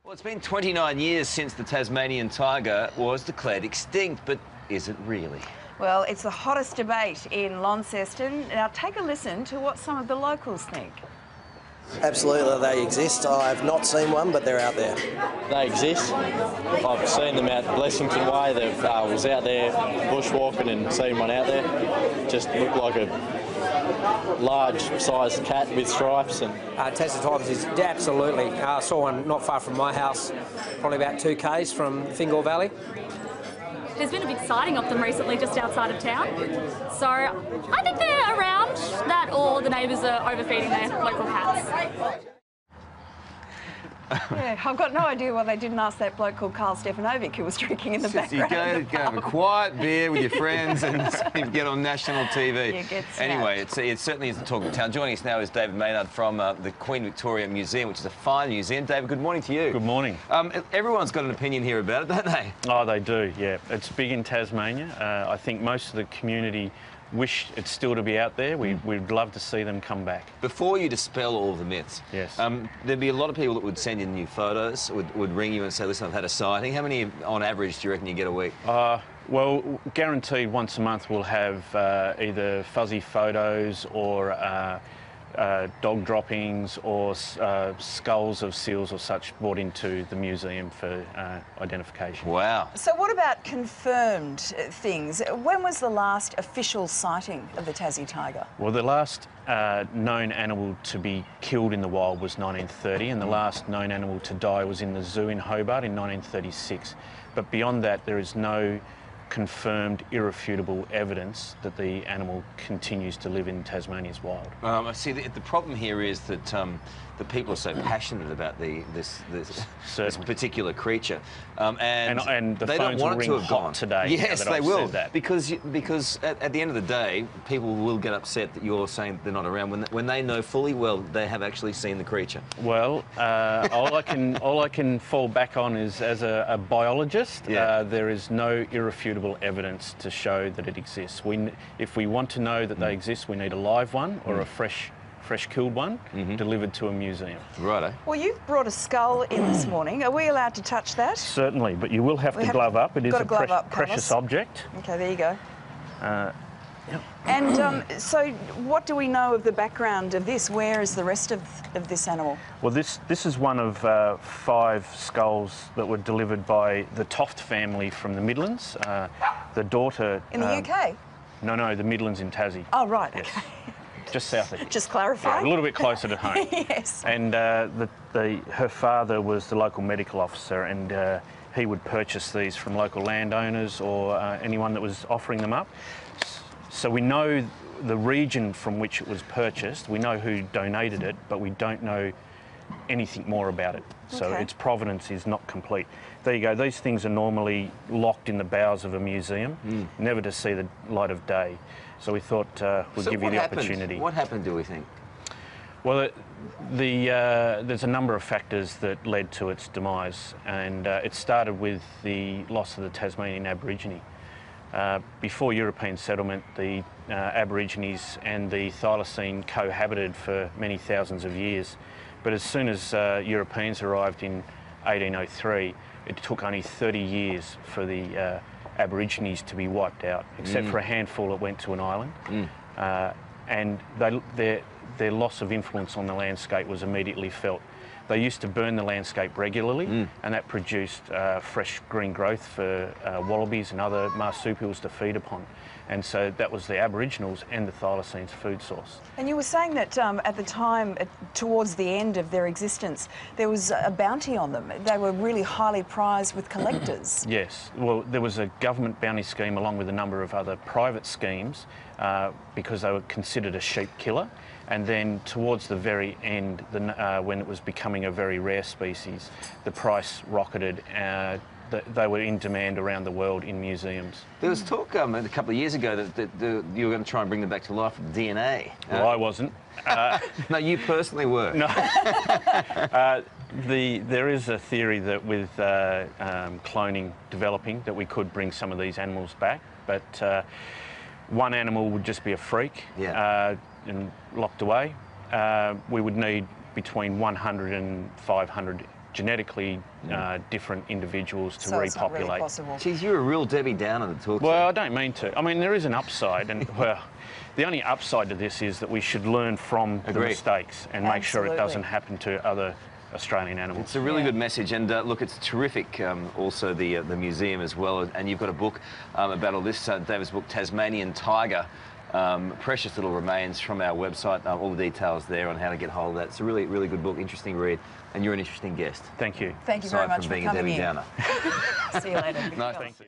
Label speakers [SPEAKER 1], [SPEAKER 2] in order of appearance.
[SPEAKER 1] Well, it's been 29 years since the Tasmanian tiger was declared extinct, but is it really?
[SPEAKER 2] Well, it's the hottest debate in Launceston. Now, take a listen to what some of the locals think.
[SPEAKER 3] Absolutely, they exist. I've not seen one, but they're out there.
[SPEAKER 4] They exist. I've seen them out Blessington Way. They was out there bushwalking and seen one out there. Just looked like a large-sized cat with stripes. And
[SPEAKER 5] Tasmanian Tigers is absolutely. I saw one not far from my house, probably about 2 k's from Fingal Valley.
[SPEAKER 6] There's been a big sighting of them recently just outside of town. So I think they're around that, or the neighbours are overfeeding their local cats.
[SPEAKER 2] Yeah, I've got no idea why they didn't ask that bloke called Carl Stefanovic who was drinking in the background.
[SPEAKER 1] You go have a quiet beer with your friends and you get on national TV.
[SPEAKER 2] You get snapped.
[SPEAKER 1] Anyway, it certainly is the talk of the town. Joining us now is David Maynard from the Queen Victoria Museum, which is a fine museum. David, good morning to you.
[SPEAKER 7] Good morning.
[SPEAKER 1] Everyone's got an opinion here about it, don't they?
[SPEAKER 7] Oh, they do, yeah. It's big in Tasmania. I think most of the community wish it's still to be out there. We'd love to see them come back. Before you dispel all of the myths, yes,
[SPEAKER 1] there'd be a lot of people that would send in new photos, would ring you and say, listen, I've had a sighting. How many, on average, do you reckon you get a week?
[SPEAKER 7] Well, guaranteed once a month we'll have either fuzzy photos or dog droppings or skulls of seals or such brought into the museum for identification.
[SPEAKER 1] Wow.
[SPEAKER 2] So what about confirmed things? When was the last official sighting of the Tassie tiger?
[SPEAKER 7] Well, the last known animal to be killed in the wild was 1930, and the last known animal to die was in the zoo in Hobart in 1936. But beyond that, there is no confirmed, irrefutable evidence that the animal continues to live in Tasmania's wild.
[SPEAKER 1] I see the problem here is that the people are so passionate about this particular creature, and
[SPEAKER 7] the
[SPEAKER 1] they
[SPEAKER 7] phones
[SPEAKER 1] don't want
[SPEAKER 7] will
[SPEAKER 1] it to
[SPEAKER 7] ring
[SPEAKER 1] have
[SPEAKER 7] hot
[SPEAKER 1] gone
[SPEAKER 7] today.
[SPEAKER 1] Yes, they will,
[SPEAKER 7] that.
[SPEAKER 1] because at the end of the day, people will get upset that you're saying they're not around when they know fully well they have actually seen the creature.
[SPEAKER 7] Well, all I can fall back on is as a biologist.
[SPEAKER 1] Yeah.
[SPEAKER 7] There is no irrefutable evidence to show that it exists. If we want to know that they exist, we need a live one or a fresh killed one delivered to a museum.
[SPEAKER 1] Righto.
[SPEAKER 2] Well, you've brought a skull in this morning. Are we allowed to touch that?
[SPEAKER 7] Certainly, but you will have to glove up. It is a precious object.
[SPEAKER 2] Okay, there you go.
[SPEAKER 7] Yep.
[SPEAKER 2] And so what do we know of the background of this? Where is the rest of this animal? Well,
[SPEAKER 7] this is one of 5 skulls that were delivered by the Toft family from the Midlands. The daughter...
[SPEAKER 2] In the UK?
[SPEAKER 7] No, the Midlands in Tassie.
[SPEAKER 2] Oh, right,
[SPEAKER 7] yes.
[SPEAKER 2] okay.
[SPEAKER 7] Just south of here.
[SPEAKER 2] Just clarify.
[SPEAKER 7] Yeah, a little bit closer to home.
[SPEAKER 2] Yes.
[SPEAKER 7] And her father was the local medical officer, and he would purchase these from local landowners or anyone that was offering them up. So we know the region from which it was purchased, we know who donated it, but we don't know anything more about it. So its provenance is not complete. There you go, these things are normally locked in the bowels of a museum, never to see the light of day. So we thought we'd give you the opportunity.
[SPEAKER 1] What happened, do we think?
[SPEAKER 7] Well, there's a number of factors that led to its demise, and it started with the loss of the Tasmanian Aborigine. Before European settlement, the Aborigines and the Thylacine cohabited for many thousands of years. But as soon as Europeans arrived in 1803, it took only 30 years for the Aborigines to be wiped out, except for a handful that went to an island. And their loss of influence on the landscape was immediately felt. They used to burn the landscape regularly, and that produced fresh green growth for wallabies and other marsupials to feed upon. And so that was the Aboriginals and the Thylacine's food source.
[SPEAKER 2] And you were saying that at the time, towards the end of their existence, there was a bounty on them. They were really highly prized with collectors.
[SPEAKER 7] Yes. Well, there was a government bounty scheme along with a number of other private schemes because they were considered a sheep killer. And then towards the very end, when it was becoming a very rare species, the price rocketed. They were in demand around the world in museums.
[SPEAKER 1] There was talk a couple of years ago that you were going to try and bring them back to life with DNA.
[SPEAKER 7] Well, I wasn't.
[SPEAKER 1] No, you personally were.
[SPEAKER 7] No. There is a theory that with cloning developing that we could bring some of these animals back, but one animal would just be a freak and locked away. We would need between 100 and 500 genetically different individuals to
[SPEAKER 2] so
[SPEAKER 7] repopulate.
[SPEAKER 2] it's not really possible.
[SPEAKER 1] Geez, you're a real Debbie Downer to talk to.
[SPEAKER 7] Well, I don't mean to. I mean, there is an upside, and well, the only upside to this is that we should learn from the mistakes and make sure it doesn't happen to other Australian animals.
[SPEAKER 1] It's a really good message, and look, it's terrific. Also, the museum as well, and you've got a book about all this. David's book, Tasmanian Tiger. Precious little remains from our website. All the details there on how to get hold of that. It's a really, really good book, interesting read, and you're an interesting guest.
[SPEAKER 7] Thank you.
[SPEAKER 2] Thank you very much
[SPEAKER 1] for being
[SPEAKER 2] for coming
[SPEAKER 1] a Debbie
[SPEAKER 2] in.
[SPEAKER 1] Downer.
[SPEAKER 2] See you later.
[SPEAKER 1] Nice. Thank you.